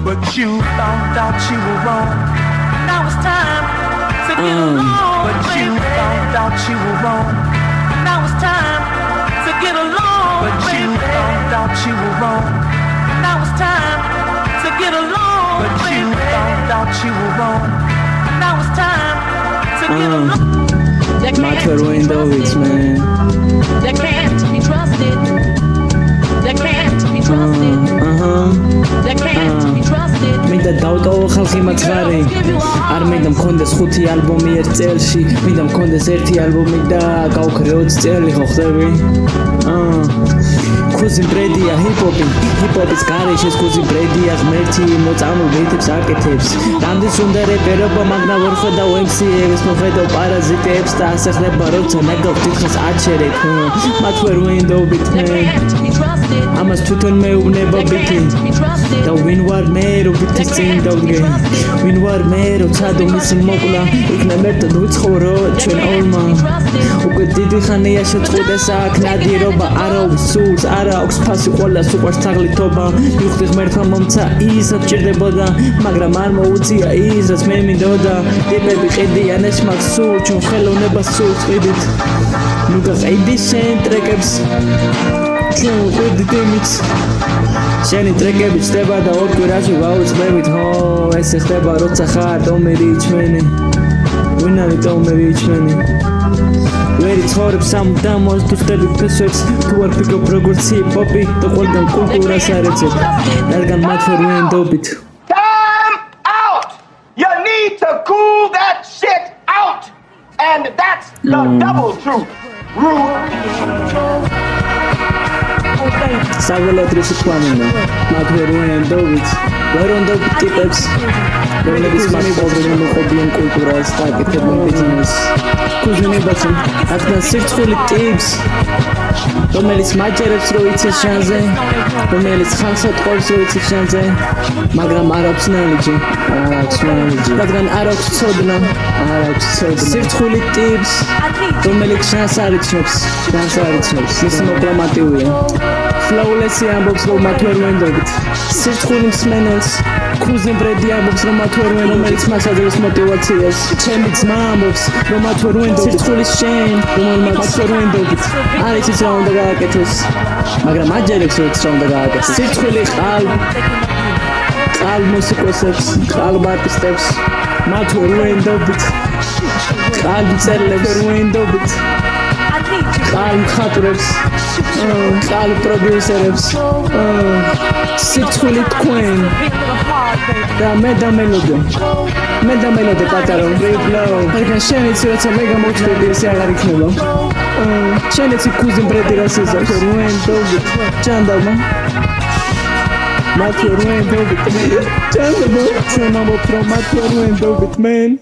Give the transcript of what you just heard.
but you found out you were wrong. Now it's time to get along, but you found out you were wrong. Now it's time to get along, but you found out you were wrong. Now it's time to get along, but you found out you were wrong. Now it's time to get along. Matter windows, man. They can't be trusted. They can't be trusted. They can't be trusted. მინდა დავტოვო ხალხი მაცხარი არ მინდა მქონდეს 5 ალბომი ერთ წელში მინდა მქონდეს ერთი ალბომი და გავქრე 20 წელი ხო ხდები ქუზი ბრედია ჰიპ-ჰოპის გარეშე ქუზი ბრედია ღმერთი მოწამულ ბიტებს აკეთებს რამდენს უნდა რეპერობა მაგრამ ვერ ხედავ MC-ებს მოხედავ პარაზიტებს და ასე ხდება როცა ნაგავ თითქოს აჩერებ მათ ვერ ვინდობით მე ამას თვითონ მეუბნება ბიტი და ვინ ვარ მე რობიტის წინ დავდგე ვინ ვარ მე როცა დომის მოკლა იქნა მერტად ვიცხოვრო ჩვენ ორმა უკვე დიდი ხანია შეწყვეტეს აქ ნადირობა არავის სულს არა აქვს ფასი ყველას უყვარს თაღლითობა მივხვდი ღმერთმა მომცა ისაც ჭირდებოდა მაგრამ არ მოუწია ის რაც მე მინდოდა ტიპები ყიდიან ეს მაგ სულ ჩვენ ხელოვნებას სულს ყიდით ნუ გაყიდი შენ ტრეკებს ჩვენ ყიდით იმით შენი ტრეკები ჩდება და ორ კვირაში ვაუწყდებით ხო ეს ხდება როცა ხარ ტომერი იჩმენი ვინ არის ტომერი იჩმენი ვერი ცხოვრებს სამუდამოდ თუ ხდები ფესვებს თუ არ ფიქრობ როგორც ჰიპ-ჰოპი და ყველგან კულტურას არ ეცებ რადგან მათ ვერ ვინდობით Time out! You need to cool that shit out! And that's the double truth. საველად რისი თვამინა მათ ვერ ვინდობით ვერ ვინდობით ტიპებს რომლებიც მასპოვდნენ მოყობიან კულტურას და აკეთებენ ბიზნესს კუზინებაცი ახლა სირცხული ტიპს რომელიც მაჯერებს რო იცის შანზე რომელიც ხალხს ატყობს რო იცის შანზე მაგრამ არ აქვს ნალეჯი რადგან არ აქვს ცოდნა სირცხული ტიპს რომელიც შანს არ იცნობს ის მოპლამატივია Flawless ამბობს რომ მათ ვერ ვენდობთ სირცხული მსმენელს ქუზი ბრედი ამბობს რომ მათ ვერ ვენდობთ რომელიც მას აძლევს მოტივაციას ჩემი ძმა ამბობს რომ მათ ვერ ვენდობთ სირცხულის შენ რომ მათ ვერ ვენდობთ არის ის რა უნდა გააკეთოს მაგრამ აჯერებს რომ რა უნდა გააკეთოს სირცხული ყალ მუსიკოსებს ყალ არტისტებს მათ ვერ ვენდობთ ყალ წერლებს ვერ ვენდობთ ყალ მხატვრებს ყალ პროდიუსერებს სირცხული თქვენ და მე და მელოდე პატარა რეპლაუ რადგან შენ იცი როცა მე გამოჩვედი ესე აღარ იქნება შენ იცი ქუზი ბრედი რას იზავს ვენდობთ ჩანდალმა მათ ვერ ვენდობთ ჩანდალმა ჩვენ ამბობთ რომ მათ ვერ ვენდობთ მენ